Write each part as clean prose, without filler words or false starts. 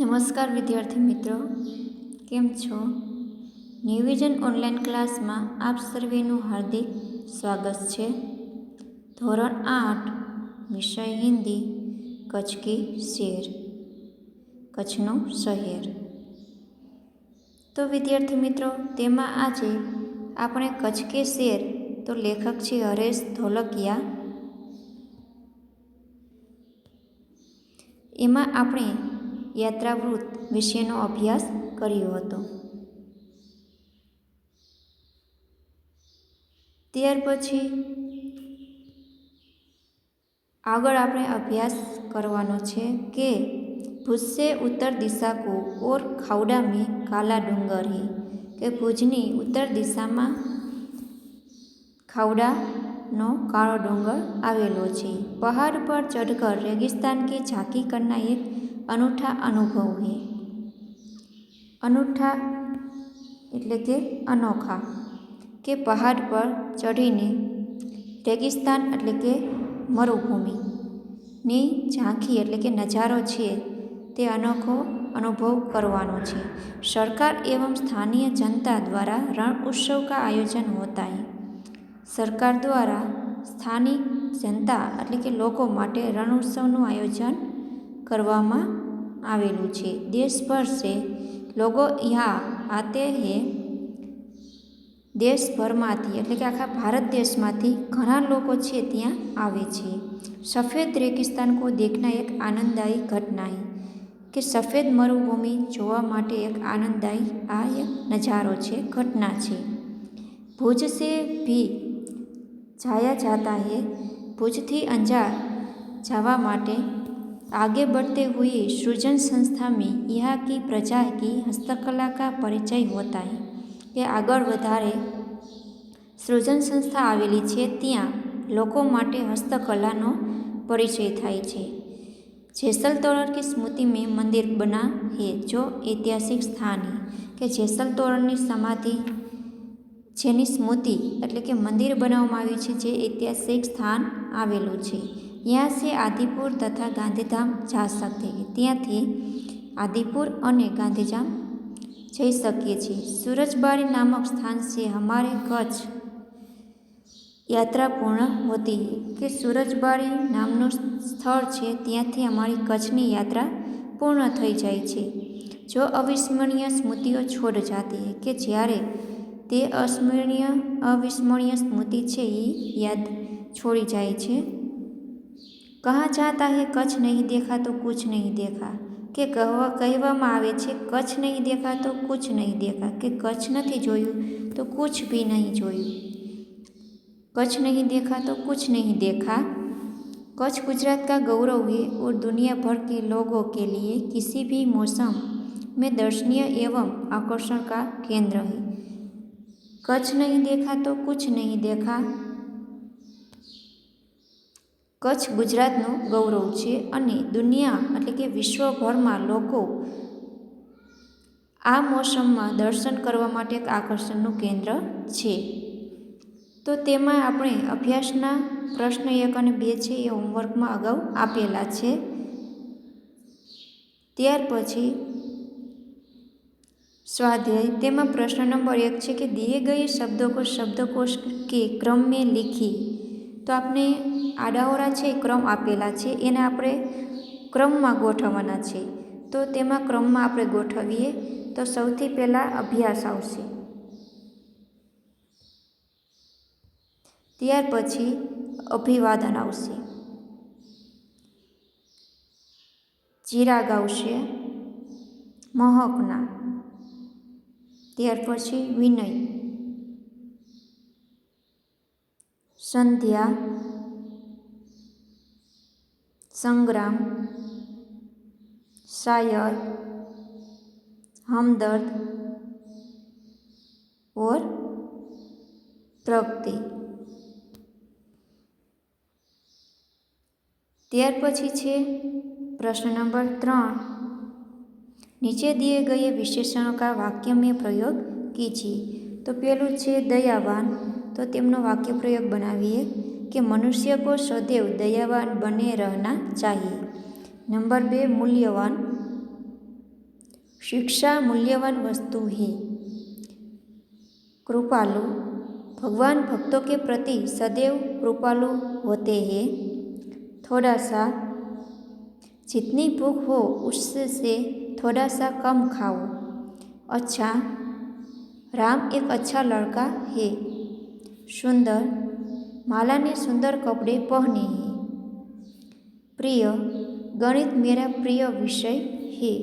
નમસ્કાર વિદ્યાર્થી મિત્રો, કેમ છો? ન્યૂવિઝન ઓનલાઈન ક્લાસમાં આપ સર્વેનું હાર્દિક સ્વાગત છે. ધોરણ 8 વિષય હિન્દી, કચ્છ કી શેર, કચ્છનું શહેર. તો વિદ્યાર્થી મિત્રો, તેમાં આજે આપણે કચ્છ કે શેર, તો લેખક છે હરેશ ધોલકિયા. એમાં આપણે યાત્રાવૃત્ત વિશેનો અભ્યાસ કર્યો હતો. ત્યાર પછી આગળ આપણે અભ્યાસ કરવાનો છે કે ભુજ સે ઉત્તર દિશા કો ઓર ખાવડા મેં કાલા ડુંગર હે, કે ભુજની ઉત્તર દિશામાં ખાવડાનો કાળો ડુંગર આવેલો છે. પહાડ પર ચઢકર રેગિસ્તાન की झांकी करना एक अनूठा अनुभव है. અનૂઠા એટલે કે અનોખા, કે પહાડ પર ચઢીને રેગિસ્તાન એટલે કે મરુભૂમિની ઝાંખી એટલે કે નજારો છે તે અનોખો અનુભવ કરવાનો છે. સરકાર एवं स्थानीय जनता द्वारा रण उत्सव का आयोजन होता है. સરકાર દ્વારા સ્થાનિક જનતા એટલે કે લોકો માટે રણ ઉત્સવનું આયોજન કરવામાં આવેલું છે. દેશભર સે લોકો યહાં આતે હૈ. દેશભરમાંથી એટલે કે આખા ભારત દેશમાંથી ઘણા લોકો છે ત્યાં આવે છે. સફેદ રેગિસ્તાન કો દેખના એક આનંદદાયી ઘટના હૈ, કે સફેદ મરુભૂમિ જોવા માટે એક આનંદદાયી આ એક નજારો છે, ઘટના છે. ભુજ સે ભી જાયા જાતા હૈ. ભુજથી અંજાર જવા માટે आगे बढ़ते हुए सृजन संस्था में यहाँ की प्रजा की हस्तकला का परिचय होता है. કે આગળ વધારે સૃજન સંસ્થા આવેલી છે ત્યાં લોકો માટે હસ્તકલાનો પરિચય થાય છે. જેસલ તોરણ की स्मृति में मंदिर बना है जो ऐतिहासिक स्थान है. કે જેસલ તોરણની સમાધિ જેની સ્મૃતિ એટલે કે મંદિર બનાવવામાં આવ્યું છે જે ઐતિહાસિક સ્થાન આવેલું છે. यहाँ से आदिपुर तथा गांधीधाम जा सकते हैं. ત્યાંથી આદિપુર અને ગાંધીધામ જઈ શકીએ છીએ. सूरजबाड़ी नामक स्थान से हमारे कच्छ યાત્રા પૂર્ણ હોતી है. કે सूरजबाड़ी નામનું સ્થળ છે ત્યાંથી અમારી કચ્છની યાત્રા પૂર્ણ થઈ જાય છે. જો અવિસ્મરણીય સ્મૃતિઓ છોડ જાતી है. કે જ્યારે તે અવિસ્મરણીય સ્મૃતિ છે એ યાદ છોડી જાય છે. કહા જાતા હૈ કચ્છ નહીં દેખા તો કુછ નહીં દેખા. કે કહેવામાં આવે છે કચ્છ નહીં દેખા તો કુછ નહીં દેખા. કે કચ્છ નથી જોયું તો કુછ ભી નહીં જોયું. કચ્છ નહીં દેખા તો કુછ નહીં દેખા. कच्छ गुजरात का गौरव है और दुनिया भर के लोगों के लिए किसी भी मौसम में दर्शनीय एवं आकर्षण का केंद्र है. कच्छ नहीं देखा तो कुछ नहीं देखा. કચ્છ ગુજરાતનું ગૌરવ છે અને દુનિયા એટલે કે વિશ્વભરમાં લોકો આ મોસમમાં દર્શન કરવા માટે એક આકર્ષણનું કેન્દ્ર છે. તો તેમાં આપણે અભ્યાસના પ્રશ્ન 1 અને 2 છે એ હોમવર્કમાં અગાઉ આપેલા છે. ત્યાર પછી स्वाध्याय, તેમાં પ્રશ્ન નંબર 1 છે કે दिए गए शब्दों को शब्दकोश के क्रम में लिखी. તો આપણે આડાઓરા છે ક્રમ આપેલા છે એને આપણે ક્રમમાં ગોઠવવાના છે. તો તેમાં ક્રમમાં આપણે ગોઠવીએ તો સૌથી પહેલાં અભ્યાસ આવશે, ત્યાર પછી અભિવાદન આવશે, ચિરાગ આવશે, મહકના, ત્યાર પછી વિનય, સંધ્યા, સંગ્રામ, शायर, हमदर्द और प्रगति. ત્યાર પછી છે પ્રશ્ન નંબર 3, नीचे दिए गए विशेषणों का वाक्य में प्रयोग कीजिए. તો પેલું છે દયાવાન, તો તેમનો વાક્ય પ્રયોગ બનાવીએ કે મનુષ્ય को सदैव दयावान बने रहना चाहिए. नंबर 2 मूल्यवान, शिक्षा मूल्यवान वस्तु है। कृपालु, भगवान भक्तों के प्रति सदैव कृपालु होते हैं। थोड़ा सा, जितनी भूख हो उससे थोड़ा सा कम खाओ। अच्छा, राम एक अच्छा लड़का है। सुंदर, माला ने सुंदर कपड़े पहने हैं। प्रिय, गणित मेरा प्रिय विषय है।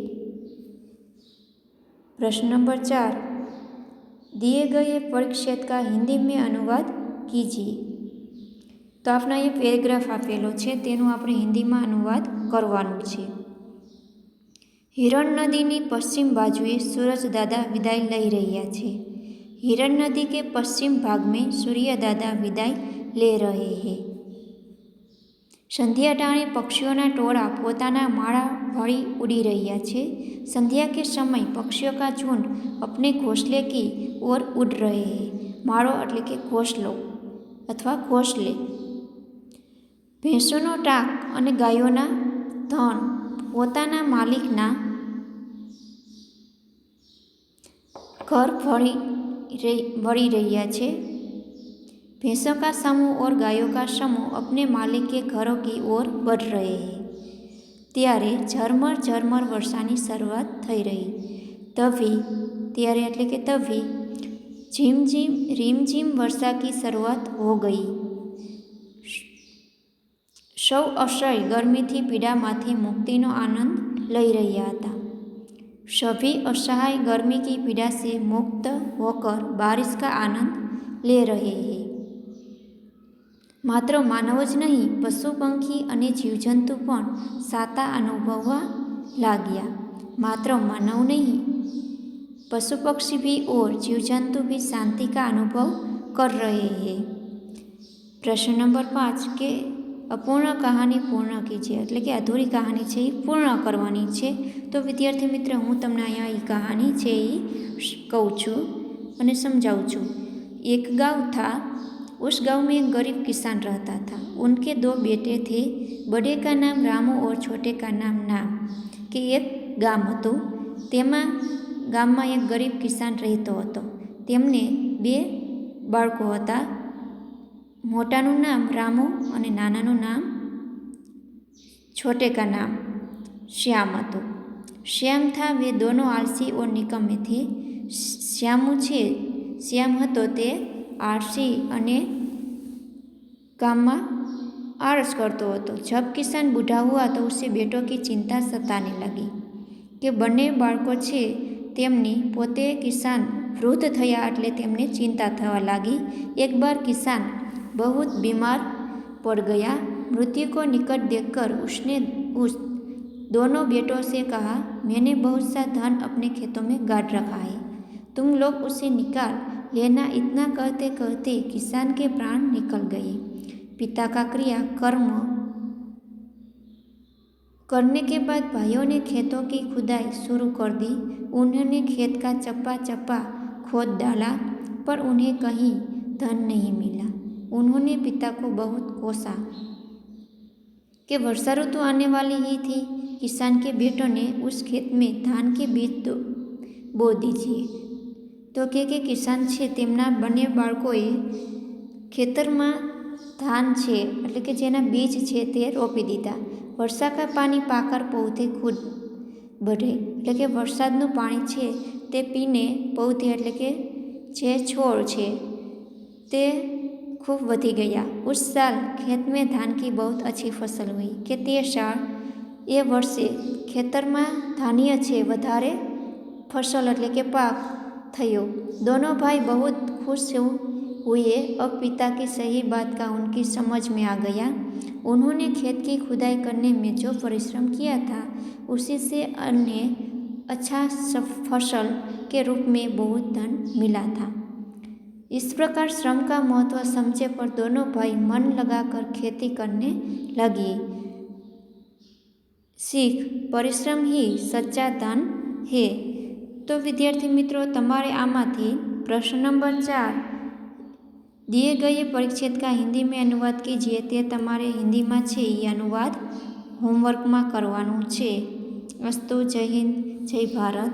प्रश्न नंबर 4, दिए गए परिच्छेद का हिंदी में अनुवाद कीजिए। तो आपने ये पेरेग्राफ आपेलो है, तेनु आपणे हिंदी में अनुवाद करवानुं छे। हिरण नदी की पश्चिम बाजुए सूरज दादा विदाय लई रह्या छे। हिरण नदी के पश्चिम भाग में सूर्य दादा विदाय ले रहे हैं। संध्या टाणे पक्षियों टोळा पोताना माळा भरी उड़ी रह्या छे। संध्या के समय पक्षियों का झुंड अपने घोंसले की ओर उड़ रहे हैं। माळो एटले के घोंसलो अथवा घोंसले। भैंसोनो टाक अने गायोना धन पोताना मालिकना घर भरी रह्या छे। भैंसों का समूह और गायों का समूह अपने मालिक के घरों की ओर बढ़ रहे हैं। त्यारे झरमर झरमर वर्षानी शरूआत थई रही। तभी, त्यारे एटले के तभी झीम रिमझीम वर्षा की शुरुआत हो गई। सौ असह्य गर्मी थी पीड़ामांथी मुक्तिनो आनंद लई रह्या हता। सभी असहाय गर्मी की पीड़ा से मुक्त होकर बारिश का आनंद ले रहे हैं। मात्र मानव ज नहीं, पशु पंखी अने जीवजंतु पण साता अनुभववा लाग्या। मात्र मानव नहीं, पशु पक्षी भी और जीवजंतु भी शांति का अनुभव कर रहे हैं। प्रश्न नंबर 5 के अपूर्ण कहानी पूर्ण कीजिए, एटले के अधूरी कहानी छे ए पूर्ण करवानी छे। तो विद्यार्थी मित्र, हूँ तमने अहींया ई कहानी छे ए कहूँ छूं अने समझाऊँ छूं। एक गाँव था, उस गांव में एक गरीब किसान रहता था। उनके 2 बेटे थे। बड़े का नाम रामू और छोटे का नाम नाम। के एक गाम हतुं, तेमां गाममां एक गरीब किसान रहतो हतो। तेमने 2 बाळको हता। मोटानुं नाम रामू अने नानानुं नाम छोटे का नाम श्याम हतुं। श्याम था वे दोनों आलसी और निकम्मे थे। श्याम हतो ते आळसी अने गाममां आळस करतो हतो। जब किसान बूढ़ा हुआ तो उसे बेटों की चिंता सताने लगी कि बने बाळको छे तेमनी पोते किसान वृद्ध थया एटले तेमने चिंता थवा लागी। एक बार किसान बहुत बीमार पड़ गया। मृत्यु को निकट देखकर उसने उस दोनों बेटों से कहा, मैंने बहुत सा धन अपने खेतों में गाड़ रखा है, तुम लोग उसे निकाल लेना। इतना कहते कहते किसान के प्राण निकल गए। पिता का क्रिया कर्म करने के बाद भाइयों ने खेतों की खुदाई शुरू कर दी। उन्होंने खेत का चप्पा चप्पा खोद डाला, पर उन्हें कहीं धन नहीं मिला। उन्होंने पिता को बहुत कोसा कि वर्षा ऋतु आने वाली ही थी। किसान के बेटों ने उस खेत में धान के बीज बो दीजिए। तो के किसान छे तेमना बने बाळकोए खेतरमां धान छे एटले के जेना बीज छे ते रोपी दीधा। वर्षा का पानी पाकर पौधे खुद बढ़े, एटले के वरसादनुं पाणी छे ते पीने पौधे एटले के जे छोड़ छे ते खूब वधी गया। उस साल खेत में धान की बहुत अच्छी फसल हुई कि ते साल ए वर्षे खेतर में धान्य छे वधारे फसल एटले के पाक थयो। दोनों भाई बहुत खुश हुए। अब पिता की सही बात का उनकी समझ में आ गया। उन्होंने खेत की खुदाई करने में जो परिश्रम किया था उसी से उन्हें अच्छा फसल के रूप में बहुत धन मिला था। इस प्रकार श्रम का महत्व समझे पर दोनों भाई मन लगाकर खेती करने लगे। सीख, परिश्रम ही सच्चा धन है। तो विद्यार्थी मित्रों, तमारे आमांथी प्रश्न नंबर 4 दिए गए परिच्छेद का हिंदी में अनुवाद कीजिए ते तमारे हिंदी में छे ए अनुवाद होमवर्क में करवानुं छे। અસ્તુ, જય હિન્દ, જય ભારત.